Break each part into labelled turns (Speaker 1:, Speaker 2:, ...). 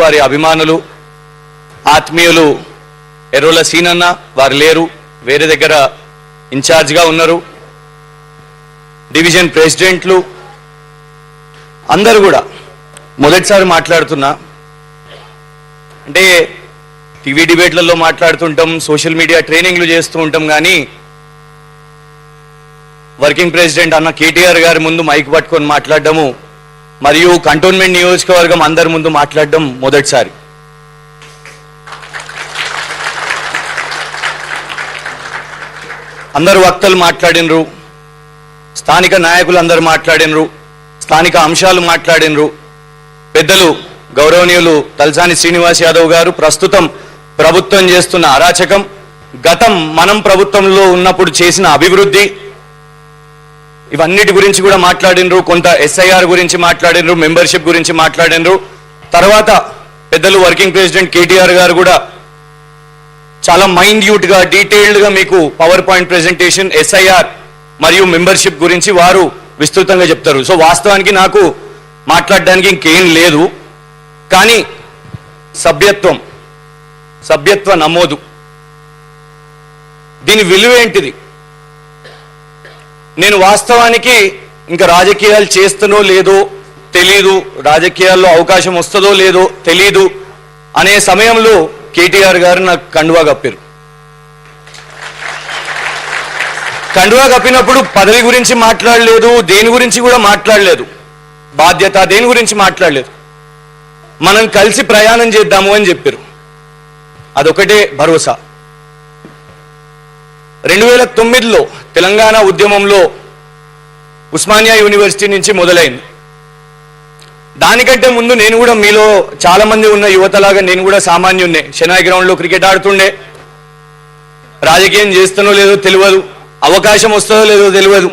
Speaker 1: వారి అభిమానులు ఆత్మీయులు ఎర్రోల సీనన్న వారు లేరు, వేరే దగ్గర ఇన్ఛార్జ్గా ఉన్నారు, డివిజన్ ప్రెసిడెంట్లు అందరూ కూడా మొదటిసారి మాట్లాడుతున్నా. అంటే టీవీ డిబేట్లలో మాట్లాడుతుంటాం, సోషల్ మీడియా ట్రైనింగ్లు చేస్తూ ఉంటాం, కానీ వర్కింగ్ ప్రెసిడెంట్ అన్న కేటీఆర్ గారి ముందు మైక్ పట్టుకొని మాట్లాడడము మరియు కంటోన్మెంట్ నియోజకవర్గం అందరి ముందు మాట్లాడడం మొదటిసారి. అందరు వక్తలు మాట్లాడినరు, స్థానిక నాయకులు అందరు మాట్లాడినరు, స్థానిక అంశాలు మాట్లాడినరు. పెద్దలు గౌరవనీయులు తలసాని శ్రీనివాస్ యాదవ్ గారు ప్రస్తుతం ప్రభుత్వం చేస్తున్న అరాచకం, గతం మనం ప్రభుత్వంలో ఉన్నప్పుడు చేసిన అభివృద్ధి, ఇవన్నిటి గురించి కూడా మాట్లాడినరు. కొంత ఎస్ఐఆర్ గురించి మాట్లాడినరు, మెంబర్షిప్ గురించి మాట్లాడినరు. తర్వాత పెద్దలు వర్కింగ్ ప్రెసిడెంట్ కేటీఆర్ గారు కూడా చాలా మైన్యూట్గా డీటెయిల్డ్గా మీకు పవర్ పాయింట్ ప్రెజెంటేషన్ ఎస్ఐఆర్ మరియు మెంబర్షిప్ గురించి వారు విస్తృతంగా చెప్తారు. సో వాస్తవానికి నాకు మాట్లాడడానికి ఇంకేం లేదు, కానీ సభ్యత్వ నమోదు దీని విలువ ఏంటిది? నేను వాస్తవానికి ఇంకా రాజకీయాలు చేస్తానో లేదో తెలీదు, రాజకీయాల్లో అవకాశం వస్తుందో లేదో తెలీదు అనే సమయంలో కేటీఆర్ గారు నాకు కండువా కప్పారు. కండువా కప్పినప్పుడు పదవి గురించి మాట్లాడలేదు, దేని గురించి కూడా మాట్లాడలేదు, బాధ్యత దేని గురించి మాట్లాడలేదు. మనం కలిసి ప్రయాణం చేద్దాము అని చెప్పారు. అదొకటే భరోసా. 2009లో తెలంగాణ ఉద్యమంలో ఉస్మానియా యూనివర్సిటీ నుంచి మొదలైంది. దానికంటే ముందు నేను కూడా మీలో చాలా మంది ఉన్న యువతలాగా నేను కూడా సామాన్యున్నే. చెన్నై గ్రౌండ్లో క్రికెట్ ఆడుతుండే, రాజకీయం చేస్తానో లేదో తెలియదు, అవకాశం వస్తుందో లేదో తెలియదు.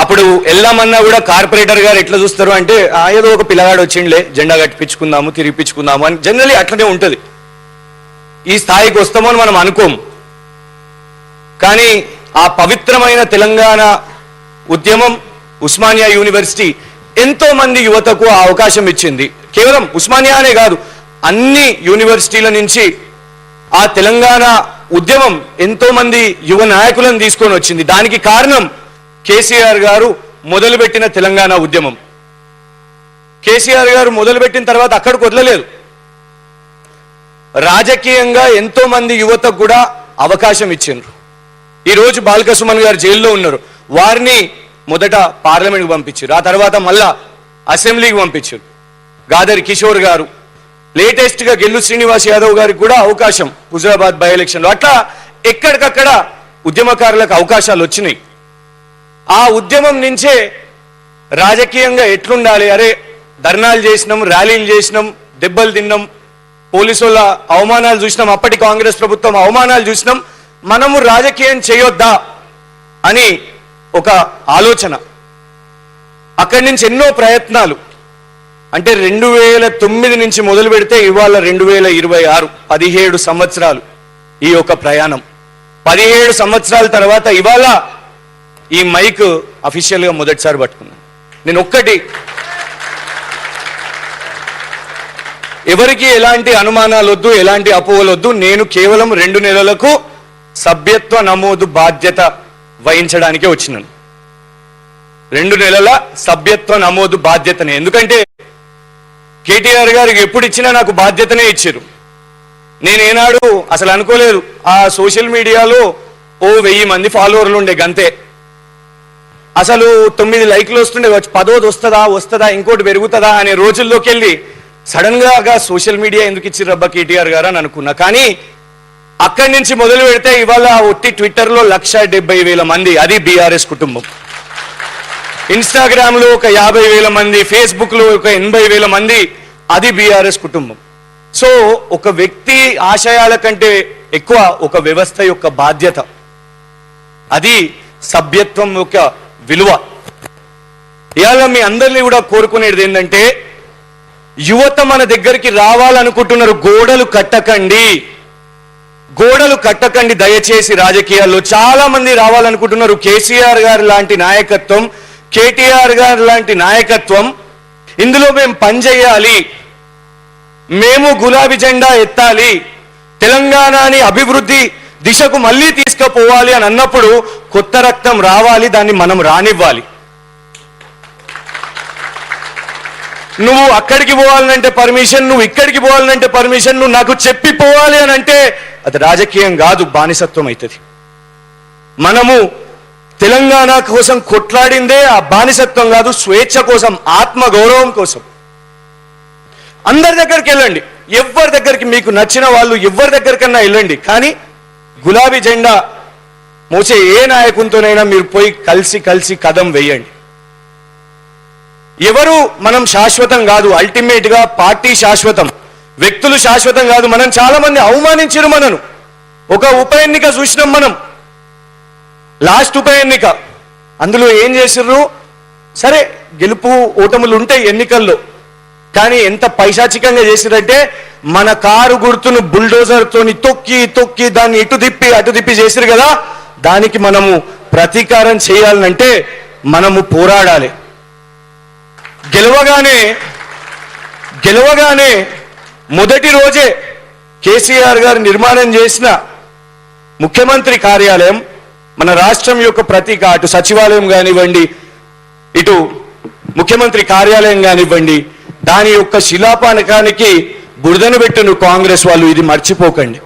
Speaker 1: అప్పుడు వెళ్దామన్నా కూడా కార్పొరేటర్ గారు ఎట్లా చూస్తారు అంటే, ఏదో ఒక పిల్లగాడు వచ్చిండ్లే, జెండా కట్టిపించుకుందాము, తిరిగిపించుకుందాము అని జనరలీ అట్లనే ఉంటుంది. ఈ స్థాయికి వస్తామో అని మనం అనుకోము. కానీ ఆ పవిత్రమైన తెలంగాణ ఉద్యమం, ఉస్మానియా యూనివర్సిటీ ఎంతో మంది యువతకు ఆ అవకాశం ఇచ్చింది. కేవలం ఉస్మానియా అనే కాదు, అన్ని యూనివర్సిటీల నుంచి ఆ తెలంగాణ ఉద్యమం ఎంతో మంది యువ నాయకులను తీసుకొని వచ్చింది. దానికి కారణం కేసీఆర్ గారు మొదలుపెట్టిన తెలంగాణ ఉద్యమం. కేసీఆర్ గారు మొదలుపెట్టిన తర్వాత అక్కడికి వదలలేదు. రాజకీయంగా ఎంతో మంది యువతకు కూడా అవకాశం ఇచ్చిండ్రు. ఈరోజు బాల్క సుమన్ గారు జైల్లో ఉన్నారు. వారిని మొదట పార్లమెంట్కి పంపించారు, ఆ తర్వాత మళ్ళా అసెంబ్లీకి పంపించారు. గాదరి కిషోర్ గారు, లేటెస్ట్గా గెల్లు శ్రీనివాస్ యాదవ్ గారికి కూడా అవకాశం హుజరాబాద్ బై ఎలక్షన్లో. అట్లా ఎక్కడికక్కడ ఉద్యమకారులకు అవకాశాలు వచ్చినాయి. ఆ ఉద్యమం నుంచే రాజకీయంగా ఎట్లుండాలి, అరే ధర్నాలు చేసినాం, ర్యాలీలు చేసినాం, దెబ్బలు తిన్నాం, పోలీసుల అవమానాలు చూసినాం, అప్పటి కాంగ్రెస్ ప్రభుత్వం అవమానాలు చూసినాం, మనము రాజకీయం చేయొద్దా అని ఒక ఆలోచన. అక్కడి నుంచి ఎన్నో ప్రయత్నాలు. అంటే 2009 నుంచి మొదలు పెడితే ఇవాళ 2026, 17 సంవత్సరాలు ఈ యొక్క ప్రయాణం. 17 సంవత్సరాల తర్వాత ఇవాళ ఈ మైక్ అఫీషియల్గా మొదటిసారి పట్టుకున్నాను. నేను ఒక్కటి, ఎవరికి ఎలాంటి అనుమానాలు వద్దు, ఎలాంటి అపోహలు వద్దు. నేను కేవలం 2 నెలలకు సభ్యత్వ నమోదు బాధ్యత వహించడానికే వచ్చినాను. 2 నెలల సభ్యత్వ నమోదు బాధ్యతనే. ఎందుకంటే కేటీఆర్ గారికి ఎప్పుడు ఇచ్చినా నాకు బాధ్యతనే ఇచ్చారు. నేనేనాడు అసలు అనుకోలేదు. ఆ సోషల్ మీడియాలో 1000 మంది ఫాలోవర్లు ఉండే, గంతే. అసలు 9 లైక్లు వస్తుండే, 10వ వస్తుందా ఇంకోటి పెరుగుతుందా అనే రోజుల్లోకి వెళ్ళి సడన్ గా సోషల్ మీడియా ఎందుకు ఇచ్చి రబ్బా కేటీఆర్ గారు అని అనుకున్నా. కానీ అక్కడి నుంచి మొదలు పెడితే ఇవాళ ఒట్టి ట్విట్టర్లో 170,000 మంది, అది బీఆర్ఎస్ కుటుంబం. ఇన్స్టాగ్రామ్లో ఒక 50,000 మంది, ఫేస్బుక్లో ఒక 80,000 మంది, అది బీఆర్ఎస్ కుటుంబం. సో ఒక వ్యక్తి ఆశయాల కంటే ఎక్కువ ఒక వ్యవస్థ యొక్క బాధ్యత, అది సభ్యత్వం యొక్క విలువ. ఇవాళ మీ అందరినీ కూడా కోరుకునేది ఏంటంటే, యువత మన దగ్గరికి రావాలనుకుంటున్నారు, గోడలు కట్టకండి దయచేసి. రాజకీయాల్లో చాలా మంది రావాలనుకుంటున్నారు. కేసీఆర్ గారు లాంటి నాయకత్వం, కేటీఆర్ గారు లాంటి నాయకత్వం, ఇందులో మేము పనిచేయాలి, మేము గులాబీ జెండా ఎత్తాలి, తెలంగాణని అభివృద్ధి దిశకు మళ్ళీ తీసుకుపోవాలి అని అన్నప్పుడు కొత్త రక్తం రావాలి, దాన్ని మనం రానివ్వాలి. నువ్వు అక్కడికి పోవాలంటే పర్మిషన్, నువ్వు ఇక్కడికి పోవాలంటే పర్మిషన్, నువ్వు నాకు చెప్పి పోవాలి అని అంటే అది రాజకీయం కాదు, బానిసత్వం అవుతుంది. మనము తెలంగాణ కోసం కొట్లాడిందే ఆ బానిసత్వం కాదు, స్వేచ్ఛ కోసం, ఆత్మ గౌరవం కోసం. అందరి దగ్గరికి వెళ్ళండి, ఎవరి దగ్గరికి మీకు నచ్చిన వాళ్ళు ఎవరి దగ్గరికన్నా వెళ్ళండి, కానీ గులాబీ జెండా మోసే ఏ నాయకునితోనైనా మీరు పోయి కలిసి కదం వేయండి. ఎవరు మనం శాశ్వతం కాదు, అల్టిమేట్ గా పార్టీ శాశ్వతం, వ్యక్తులు శాశ్వతం కాదు. మనం చాలా మంది అవమానించారు మనను. ఒక ఉప ఎన్నిక చూసినాం మనం, లాస్ట్ ఉప ఎన్నిక, అందులో ఏం చేసిర్రు? సరే గెలుపు ఓటములు ఉంటాయి ఎన్నికల్లో, కానీ ఎంత పైశాచికంగా చేసిరంటే మన కారు గుర్తును బుల్డోజర్ తోని తొక్కి దాన్ని ఇటు తిప్పి చేసిరు కదా. దానికి మనము ప్రతీకారం చేయాలంటే మనము పోరాడాలి. గెలవగానే మొదటి రోజే కేసీఆర్ గారు నిర్మాణం చేసిన ముఖ్యమంత్రి కార్యాలయం మన రాష్ట్రం యొక్క ప్రతీక. అటు సచివాలయం కానివ్వండి, ఇటు ముఖ్యమంత్రి కార్యాలయం కానివ్వండి, దాని యొక్క శిలాపానకానికి బురదను పెట్టిన కాంగ్రెస్ వాళ్ళు, ఇది మర్చిపోకండి.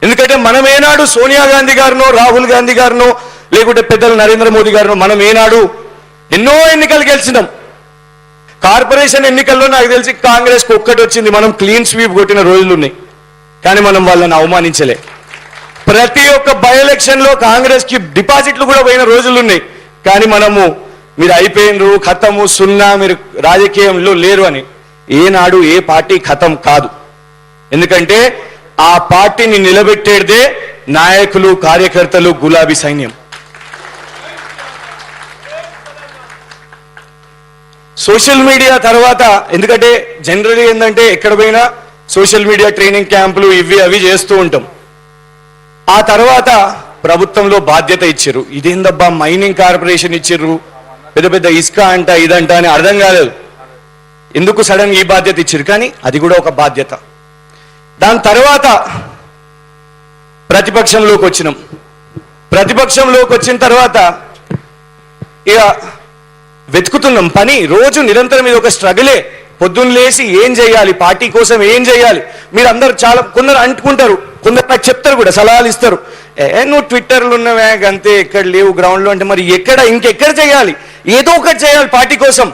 Speaker 1: ఎందుకంటే మనం ఏనాడు సోనియా గాంధీ గారినో, రాహుల్ గాంధీ గారినో, లేకుంటే పెద్దలు నరేంద్ర మోదీ గారినో మనం ఏనాడు ఎన్నో ఎన్నికలు గెలిచినాం. కార్పొరేషన్ ఎన్నికల్లో నాకు తెలిసి కాంగ్రెస్కి ఒక్కటి వచ్చింది, మనం క్లీన్ స్వీప్ కొట్టిన రోజులు ఉన్నాయి, కానీ మనం వాళ్ళని అవమానించలే. ప్రతి ఒక్క బై ఎలక్షన్ లో కాంగ్రెస్ కి డిపాజిట్లు కూడా పోయిన రోజులు ఉన్నాయి, కానీ మనము మీరు అయిపోయినరు, ఖతము, సున్నా, మీరు రాజకీయంలో లేరు అని ఏనాడు ఏ పార్టీ ఖతం కాదు. ఎందుకంటే ఆ పార్టీని నిలబెట్టేదే నాయకులు, కార్యకర్తలు, గులాబీ సైన్యం. సోషల్ మీడియా తర్వాత, ఎందుకంటే జనరల్ ఏంటంటే ఎక్కడ పోయినా సోషల్ మీడియా ట్రైనింగ్ క్యాంపులు ఇవి అవి చేస్తూ ఉంటాం. ఆ తర్వాత ప్రభుత్వంలో బాధ్యత ఇచ్చారు. ఇదేందబ్బా మైనింగ్ కార్పొరేషన్ ఇచ్చారు, పెద్ద ఇసుక అంట ఇదంట అని అర్థం కాలేదు ఎందుకు సడన్ ఈ బాధ్యత ఇచ్చారు, కానీ అది కూడా ఒక బాధ్యత. దాని తర్వాత ప్రతిపక్షంలోకి వచ్చినాం. ప్రతిపక్షంలోకి వచ్చిన తర్వాత ఇక వెతుకుతున్నాం పని, రోజు నిరంతరం ఇది ఒక స్ట్రగులే. పొద్దున్న లేసి ఏం చేయాలి, పార్టీ కోసం ఏం చేయాలి. మీరు అందరు చాలా కొందరు అంటుకుంటారు, కొందరు నాకు చెప్తారు కూడా, సలహాలు ఇస్తారు. నువ్వు ట్విట్టర్లో ఉన్నవే అంతే, ఎక్కడ లేవు గ్రౌండ్లో అంటే మరి ఎక్కడ ఇంకెక్కడ చేయాలి, ఏదో ఒకటి చేయాలి పార్టీ కోసం.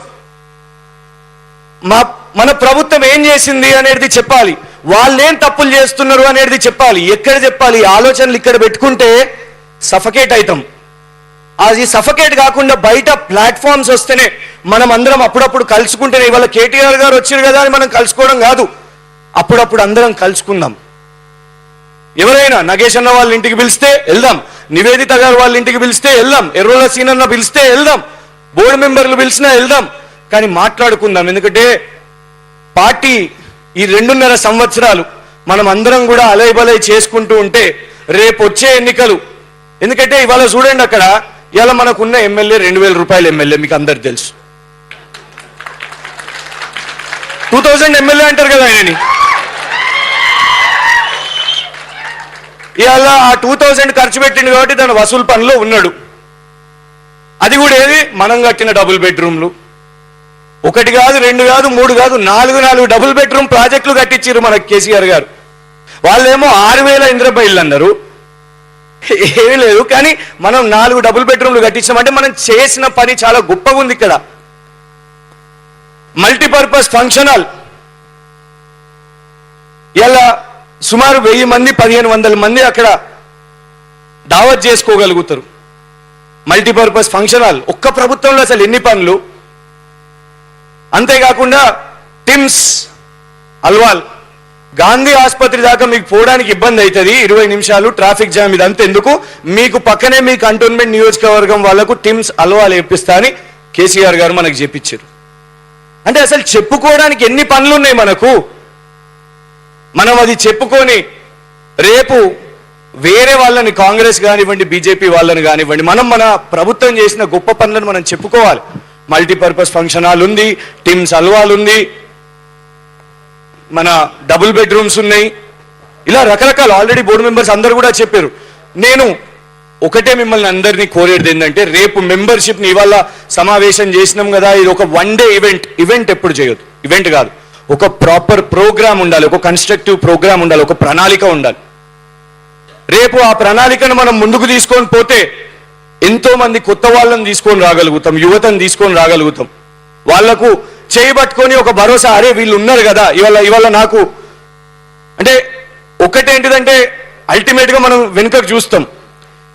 Speaker 1: మన ప్రభుత్వం ఏం చేసింది అనేది చెప్పాలి, వాళ్ళు ఏం తప్పులు చేస్తున్నారు అనేది చెప్పాలి. ఎక్కడ చెప్పాలి, ఆలోచనలు ఇక్కడ పెట్టుకుంటే సఫకేట్ అవుతాం. అది సఫకేట్ కాకుండా బయట ప్లాట్ఫామ్స్ వస్తేనే మనం అందరం అప్పుడప్పుడు కలుసుకుంటేనే, ఇవాళ కేటీఆర్ గారు వచ్చారు కదా అని మనం కలుసుకోవడం కాదు, అప్పుడప్పుడు అందరం కలుసుకుందాం. ఎవరైనా నగేష్ అన్న వాళ్ళ ఇంటికి పిలిస్తే వెళ్దాం, నివేదిత గారు వాళ్ళ ఇంటికి పిలిస్తే వెళ్దాం, ఎర్రోల సీనన్న పిలిస్తే వెళ్దాం, బోర్డు మెంబర్లు పిలిచినా వెళ్దాం, కానీ మాట్లాడుకుందాం. ఎందుకంటే పార్టీ ఈ 2.5 సంవత్సరాలు మనం అందరం కూడా అలైబలై చేసుకుంటూ ఉంటే రేపు వచ్చే ఎన్నికలు, ఎందుకంటే ఇవాళ చూడండి అక్కడ ఇలా మనకున్న ఎమ్మెల్యే 2,000 రూపాయల ఎమ్మెల్యే, మీకు అందరు తెలుసు. 2000 ఎమ్మెల్యే అంటారు కదా ఆయనని. ఇవాళ ఆ 2000 ఖర్చు పెట్టింది కాబట్టి దాని వసూలు పనిలో ఉన్నాడు. అది కూడా ఏది, మనం కట్టిన డబుల్ బెడ్రూమ్లు, 1 కాదు 2 కాదు 3 కాదు 4 డబుల్ బెడ్రూమ్ ప్రాజెక్టులు కట్టించారు మనకు కేసీఆర్ గారు. వాళ్ళేమో 6,000 ఇంద్రమ్మ ఇల్లు అన్నారు, ఏమీ లేదు. కానీ మనం 4 డబుల్ బెడ్రూమ్లు కట్టించామంటే మనం చేసిన పని చాలా గొప్పగా ఉంది. ఇక్కడ మల్టీపర్పస్ ఫంక్షన్ హాల్ ఇలా సుమారు 1000 మంది 1500 మంది అక్కడ దావత్ చేసుకోగలుగుతారు. మల్టీపర్పస్ ఫంక్షన్ హాల్ ఒక్క ప్రభుత్వంలో అసలు ఎన్ని పనులు. అంతేకాకుండా టిమ్స్ అల్వాల్ గాంధీ ఆసుపత్రి దాకా మీకు పోవడానికి ఇబ్బంది అవుతుంది, 20 నిమిషాలు ట్రాఫిక్ జామ్, ఇదంతా ఎందుకు, మీకు పక్కనే మీ కంటోన్మెంట్ నియోజకవర్గం వాళ్ళకు టిమ్స్ అల్వాల్ వేపిస్తా అని కేసీఆర్ గారు మనకు చెప్పించారు. అంటే అసలు చెప్పుకోవడానికి ఎన్ని పనులు ఉన్నాయి మనకు. మనం అది చెప్పుకొని రేపు వేరే వాళ్ళని, కాంగ్రెస్ కానివ్వండి బీజేపీ వాళ్ళని కానివ్వండి, మనం మన ప్రభుత్వం చేసిన గొప్ప పనులను మనం చెప్పుకోవాలి. మల్టీపర్పస్ ఫంక్షన్ హాల్ ఉంది, టిమ్స్ అల్వాల్ ఉంది, మన డబుల్ బెడ్రూమ్స్ ఉన్నాయి, ఇలా రకరకాల ఆల్రెడీ బోర్డు మెంబర్స్ అందరు కూడా చెప్పారు. నేను ఒకటే మిమ్మల్ని అందరినీ కోరేది ఏంటంటే, రేపు మెంబర్షిప్ని ఇవాళ సమావేశం చేసినాం కదా, ఇది ఒక వన్ డే ఈవెంట్ ఎప్పుడు చేయొద్దు, ఈవెంట్ కాదు, ఒక ప్రాపర్ ప్రోగ్రామ్ ఉండాలి, ఒక కన్స్ట్రక్టివ్ ప్రోగ్రామ్ ఉండాలి, ఒక ప్రణాళిక ఉండాలి. రేపు ఆ ప్రణాళికను మనం ముందుకు తీసుకొని పోతే ఎంతో మంది కొత్త వాళ్ళని తీసుకొని రాగలుగుతాం, యువతను తీసుకొని రాగలుగుతాం. వాళ్లకు చేయబట్టుకొని ఒక భరోసా, అరే వీళ్ళు ఉన్నారు కదా ఇవాళ నాకు అంటే ఒకటేంటిదంటే అల్టిమేట్ గా మనం వెనుకకు చూస్తాం.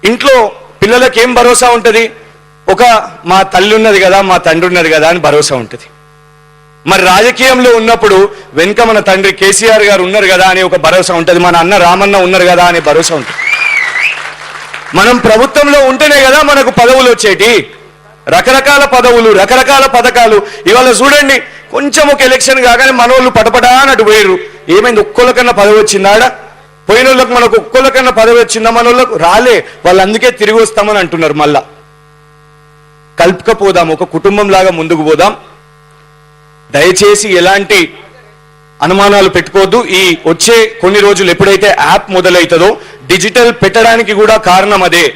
Speaker 1: ఇంట్లో పిల్లలకి ఏం భరోసా ఉంటుంది, ఒక మా తల్లి ఉన్నది కదా, మా తండ్రి ఉన్నది కదా అని భరోసా ఉంటుంది. మరి రాజకీయంలో ఉన్నప్పుడు వెనుక మన తండ్రి కేసీఆర్ గారు ఉన్నారు కదా అని ఒక భరోసా ఉంటుంది, మన అన్న రామన్న ఉన్నారు కదా అనే భరోసా ఉంటుంది. మనం ప్రభుత్వంలో ఉంటేనే కదా మనకు పదవులు వచ్చేటి, రకరకాల పదవులు, రకరకాల పథకాలు. ఇవాళ చూడండి, కొంచెం ఒక ఎలక్షన్ కాగానే మనోళ్ళు పటపటా అన్నట్టు పోయారు. ఏమైంది, ఒక్కొక్కకన్నా పదవి వచ్చిందా? పోయిన వాళ్ళకి మనకు ఒక్కొక్కకన్నా పదవి వచ్చిందా? మన వాళ్ళకు రాలే, వాళ్ళు అందుకే తిరిగి వస్తామని అంటున్నారు. మళ్ళా కలుపుకపోదాం, ఒక కుటుంబం లాగా ముందుకు పోదాం. దయచేసి ఎలాంటి అనుమానాలు పెట్టుకోవద్దు. ఈ వచ్చే కొన్ని రోజులు ఎప్పుడైతే యాప్ మొదలవుతుందో డిజిటల్ పెట్టడానికి కూడా కారణం అదే.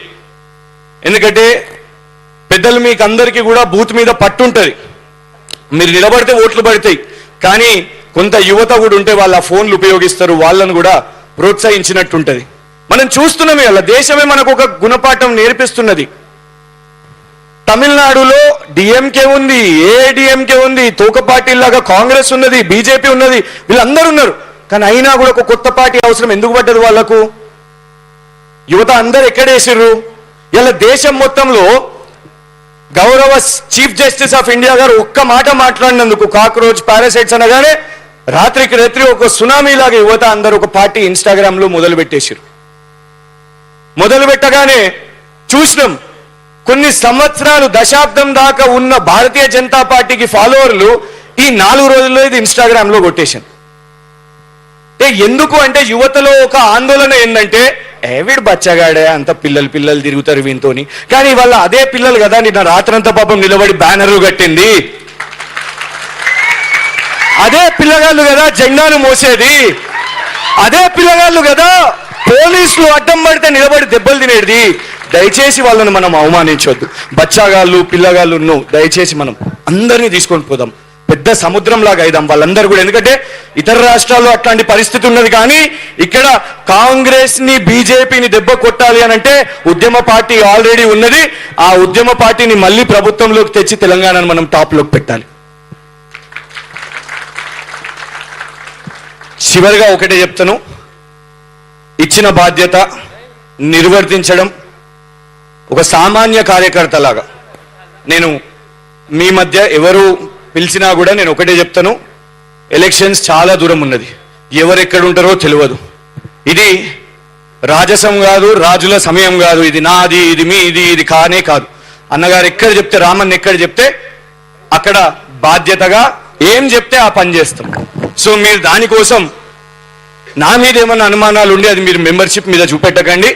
Speaker 1: ఎందుకంటే పెద్దలు మీకు అందరికీ కూడా బూత్ మీద పట్టుంటది, మీరు నిలబడితే ఓట్లు పడతాయి. కానీ కొంత యువత కూడా ఉంటే వాళ్ళ ఫోన్లు ఉపయోగిస్తారు, వాళ్ళను కూడా ప్రోత్సహించినట్టుంటది. మనం చూస్తున్నామే, అలా దేశమే మనకు ఒక గుణపాఠం నేర్పిస్తున్నది. తమిళనాడులో డిఎంకే ఉంది, ఏఐడిఎంకే ఉంది, తోక పార్టీలాగా కాంగ్రెస్ ఉన్నది, బీజేపీ ఉన్నది, వీళ్ళందరూ ఉన్నారు. కానీ అయినా కూడా ఒక కొత్త పార్టీ అవసరం ఎందుకు పడ్డది వాళ్లకు? యువత అందరు ఎక్కడేసిర్రు? ఇలా దేశం మొత్తంలో గౌరవ చీఫ్ జస్టిస్ ఆఫ్ ఇండియా గారు ఒక్క మాట మాట్లాడినందుకు, కాక్రోచ్ పారాసైట్స్ అనగానే రాత్రికి రాత్రి ఒక సునామీ లాగా యువత అందరూ ఒక పార్టీ ఇన్స్టాగ్రామ్ లో మొదలు పెట్టేసారు. మొదలు పెట్టగానే చూసినాం, కొన్ని సంవత్సరాలు దశాబ్దం దాకా ఉన్న భారతీయ జనతా పార్టీకి ఫాలోవర్లు ఈ 4 రోజుల్లో ఇది ఇన్స్టాగ్రామ్ లో కొట్టేశాను. ఎందుకు అంటే యువతలో ఒక ఆందోళన ఏంటంటే, వీడు బచ్చగాడే, అంత పిల్లలు తిరుగుతారు వీనితోని. కానీ వాళ్ళ అదే పిల్లలు కదా నిన్న రాత్రంతా పాపం నిలబడి బ్యానర్లు కట్టింది, అదే పిల్లగాళ్ళు కదా జెండాను మోసేది, అదే పిల్లగాళ్ళు కదా పోలీసులు అడ్డం పడితే నిలబడి దెబ్బలు తినేది. దయచేసి వాళ్ళని మనం అవమానించవద్దు. బచ్చాగాళ్ళు పిల్లగాళ్ళు దయచేసి మనం అందరినీ తీసుకొని పోదాం, పెద్ద సముద్రం లాగా అయిదాం వాళ్ళందరూ కూడా. ఎందుకంటే ఇతర రాష్ట్రాల్లో అట్లాంటి పరిస్థితి ఉన్నది, కానీ ఇక్కడ కాంగ్రెస్ ని బీజేపీని దెబ్బ కొట్టాలి అని అంటే ఉద్యమ పార్టీ ఆల్రెడీ ఉన్నది. ఆ ఉద్యమ పార్టీని మళ్ళీ ప్రభుత్వంలోకి తెచ్చి తెలంగాణను మనం టాప్ లోకి పెట్టాలి. చివరిగా ఒకటే చెప్తాను, ఇచ్చిన బాధ్యత నిర్వర్తించడం ఒక సామాన్య కార్యకర్త లాగా. నేను మీ మధ్య ఎవరు పిలిచినా కూడా నేను ఒకటే చెప్తాను, ఎలక్షన్స్ చాలా దూరం ఉన్నది, ఎవరెక్కడ ఉంటారో తెలియదు. ఇది రాజసం కాదు, రాజుల సమయం కాదు, ఇది నాది, ఇది మీది, ఇది కానే కాదు. అన్నగారు ఎక్కడ చెప్తే, రామన్ ఎక్కడ చెప్తే అక్కడ బాధ్యతగా ఏం చెప్తే ఆ పని చేస్తాం. సో మీరు దానికోసం నా మీద ఏమన్నా అనుమానాలు ఉండి అది మీరు మెంబర్షిప్ మీద చూపెట్టకండి.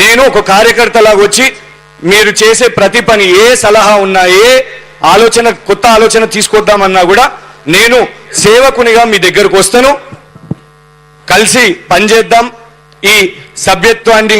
Speaker 1: నేను ఒక కార్యకర్తలాగా వచ్చి మీరు చేసే ప్రతి పని, ఏ సలహా ఉన్నా, ఏ ఆలోచన, కొత్త ఆలోచన తీసుకొద్దామన్నా కూడా నేను సేవకునిగా మీ దగ్గరకు వస్తాను. కలిసి పనిచేద్దాం. ఈ సభ్యత్వాన్ని